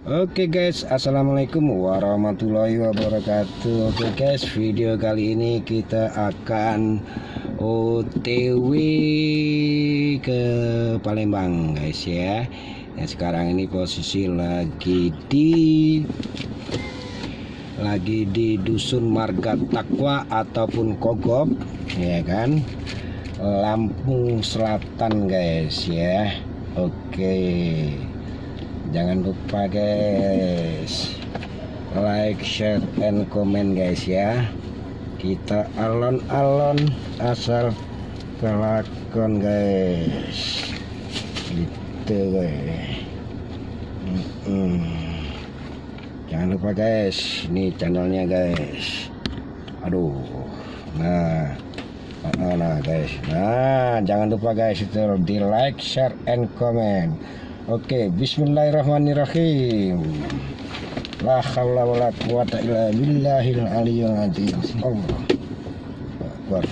Oke guys, assalamualaikum warahmatullahi wabarakatuh. Oke guys, video kali ini kita akan OTW ke Palembang guys ya. Nah, sekarang ini posisi lagi di Dusun Marga Takwa ataupun Kogok ya kan, Lampung Selatan guys ya. Oke, jangan lupa guys, like, share, and comment guys ya. Kita alon-alon asal kelakon guys, gitu guys. Jangan lupa guys, ini channelnya guys. Aduh, nah guys, nah jangan lupa guys itu di like, share, and comment. Oke, bismillahirrahmanirrahim. La haula wala quwata illa billahil aliyyil azim. Allah Akbar.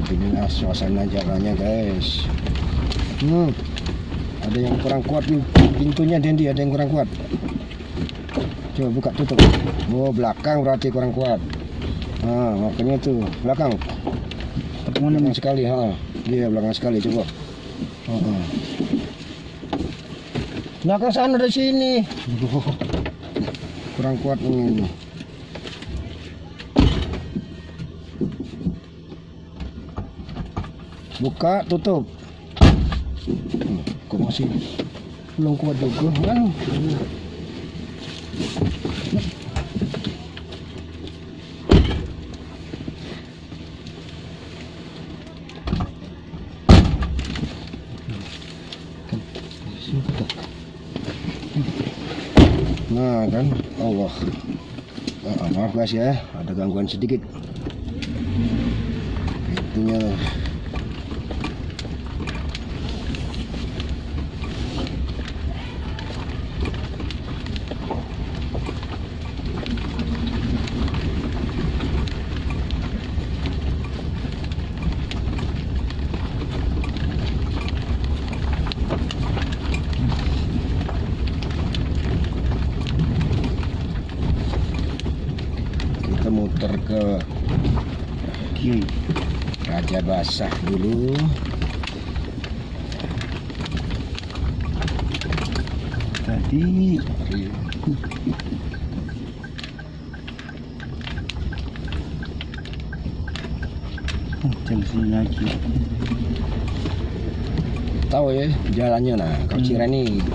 Beginilah suasana jalannya guys. Ada yang kurang kuat pintunya Dendi, ada yang kurang kuat. Coba buka tutup. Oh, belakang berarti kurang kuat. Nah, makanya tuh belakang. Belakang sekali, Iya, belakang sekali coba. Belakang sana dari sini. Kurang kuat ini. Buka, tutup. Kok masih belum kuat juga kan? Nah kan, Allah. Maaf guys ya, ada gangguan sedikit. Itunya. Kita muter ke Raja Basah dulu. Tadi sini lagi. Tahu ya jalannya. Nah, kalau Cireni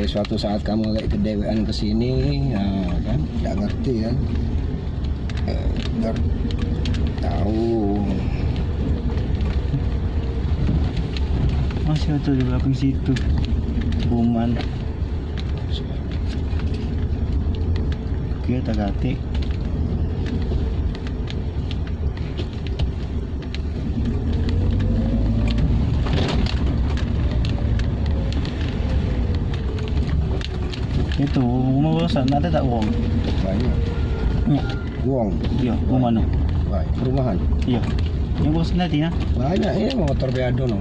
suatu saat kamu kayak kedewean kesini, nah kan nggak ngerti kan. Biar tahu. Masih ada di belakang situ Buman. Oke, tagati. Itu umawasan ada tak uang? Banyak. Ya. Uang. Iya, mana? Baik. Perumahan. Iya. Yang bos nanti ya? Banyak ini motor peado no.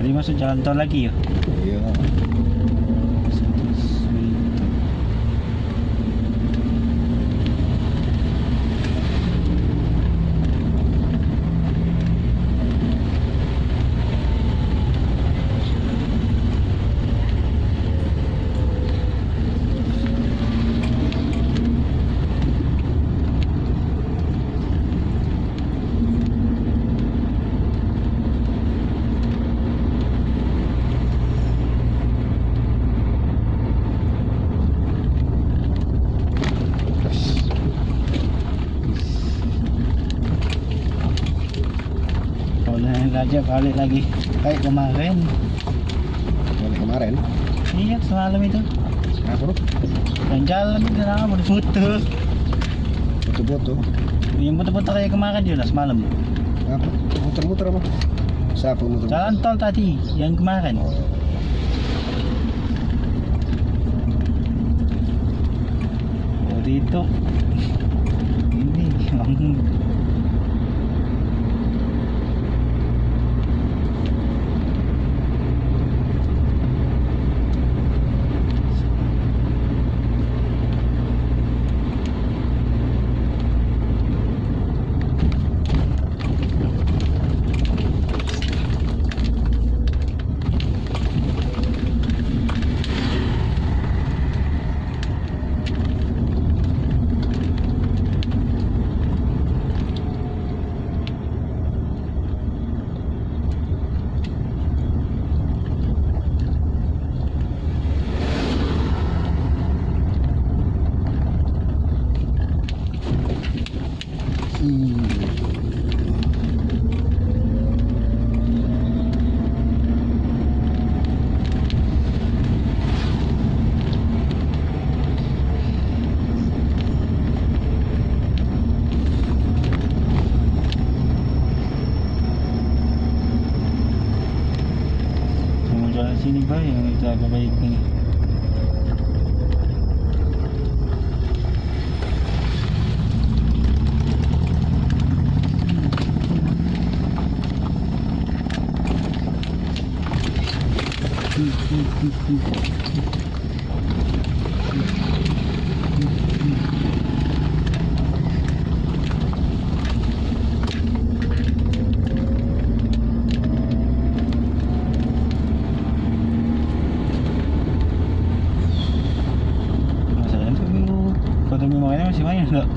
Jadi masuk jalan tol lagi ya? Iya. Sengaja balik lagi kayak kemarin. Yang kemarin. Iya semalam itu. Apa bro? Yang jalan itu nama foto. Foto-foto. Yang foto-foto kayak kemarin juga semalam. Apa? Muter-muter apa? Siapa muter? Jalan tol tadi yang kemarin. Waktu itu ini mau jalan sini bay yang kita perbaiki nih. Masalahnya tuh foto memorinya masih banyak enggak?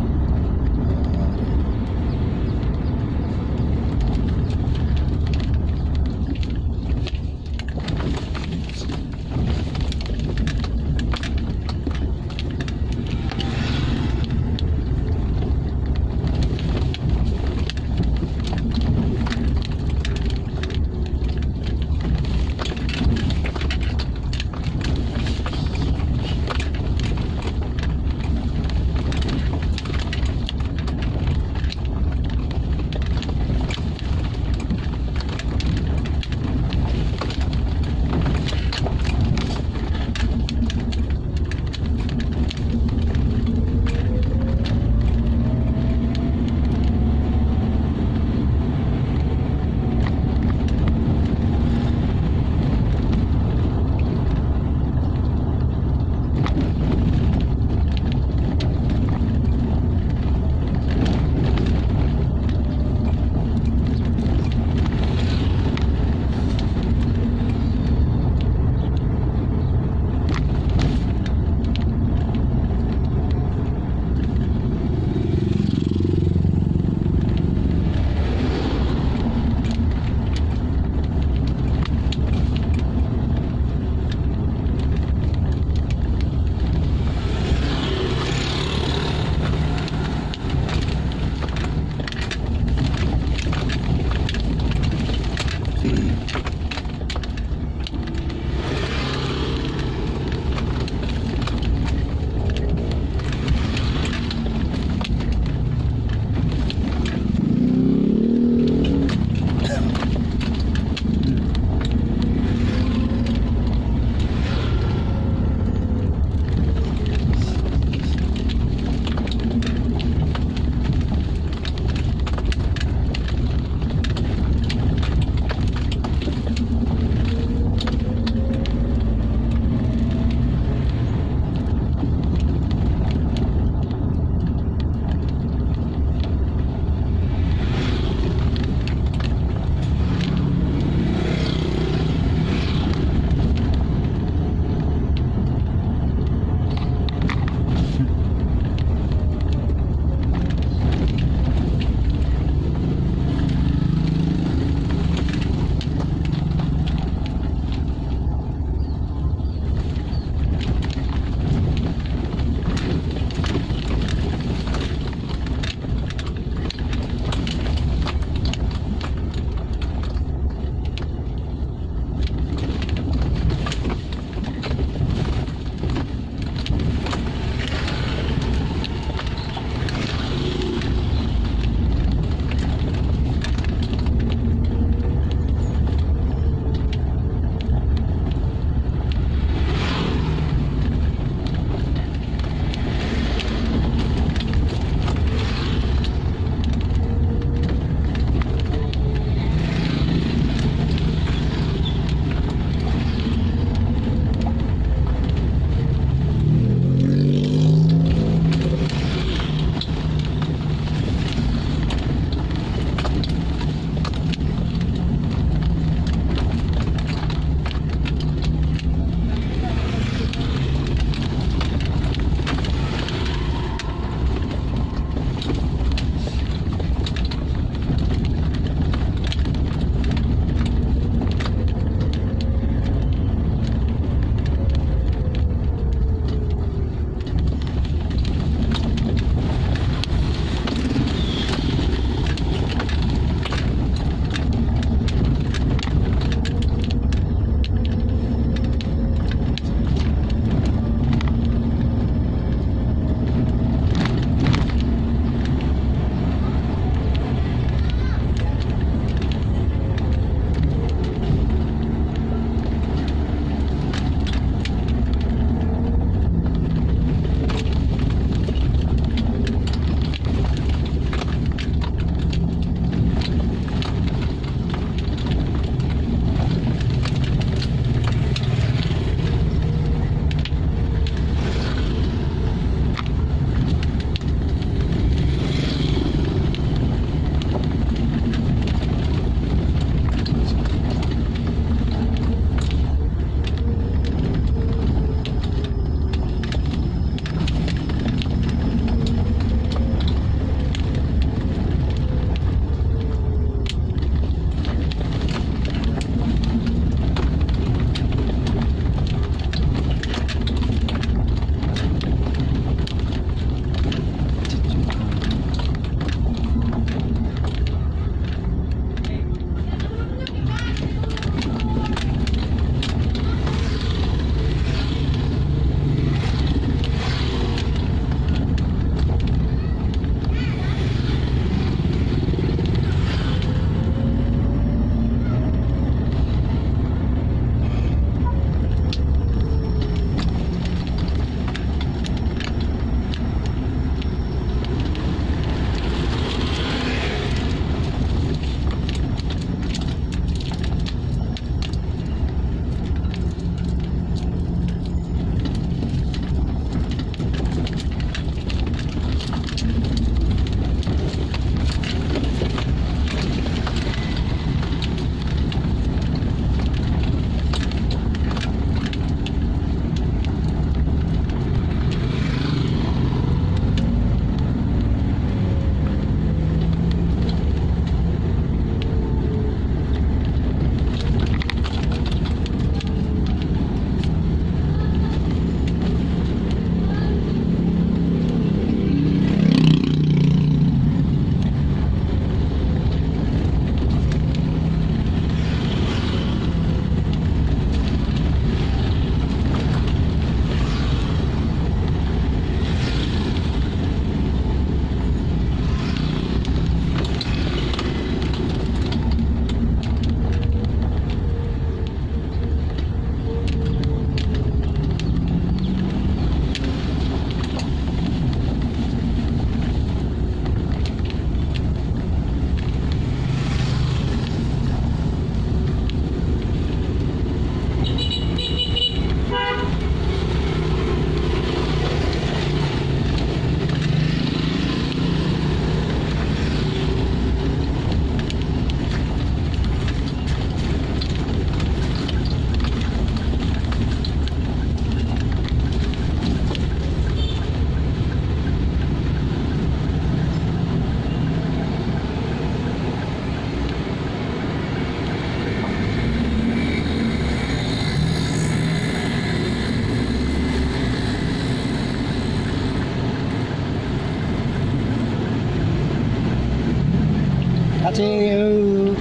See you.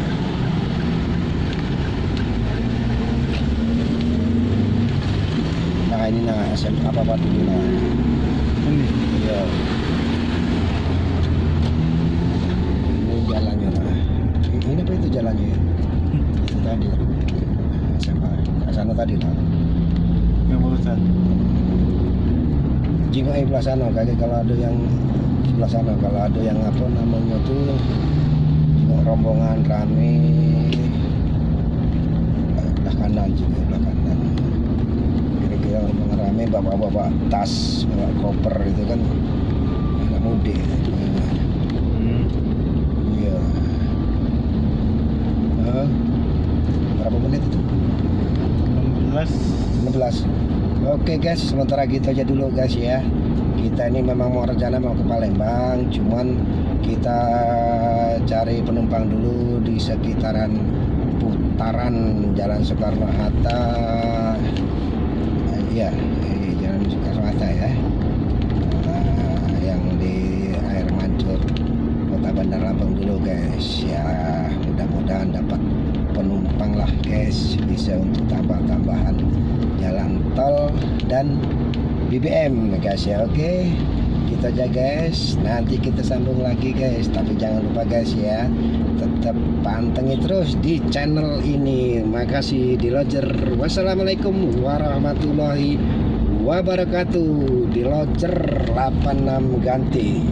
Nah ini nah SMA apa dulu nah. Ini. Iya. Ini jalannya nah. Ini apa itu jalannya ya? Itu tadi. SMA. Ke sana tadi lah. Yang barusan. Jingok sebelah sana kayak kalau ada yang sebelah sana kalau ada yang apa namanya tuh jingok rombongan rame belah kanan juga belah kanan kira-kira rombongan rame bapak-bapak tas bawa koper itu kan anak mudik iya berapa menit itu 16. 16. Oke guys, sementara gitu aja dulu guys ya. Kita ini memang mau rencana mau ke Palembang, cuman kita cari penumpang dulu di sekitaran putaran Jalan Soekarno-Hatta. Iya, Jalan Soekarno-Hatta ya. Yang di Air Mancur, Kota Bandar Lampung dulu guys. Ya, mudah-mudahan dapat penumpang lah guys, bisa untuk tambah-tambahan jalan tol dan BBM guys ya. Oke, kita aja guys, nanti kita sambung lagi guys, tapi jangan lupa guys ya, tetap pantengin terus di channel ini. Makasih di Lodger. Wassalamualaikum warahmatullahi wabarakatuh. Di Lodger 86 ganti.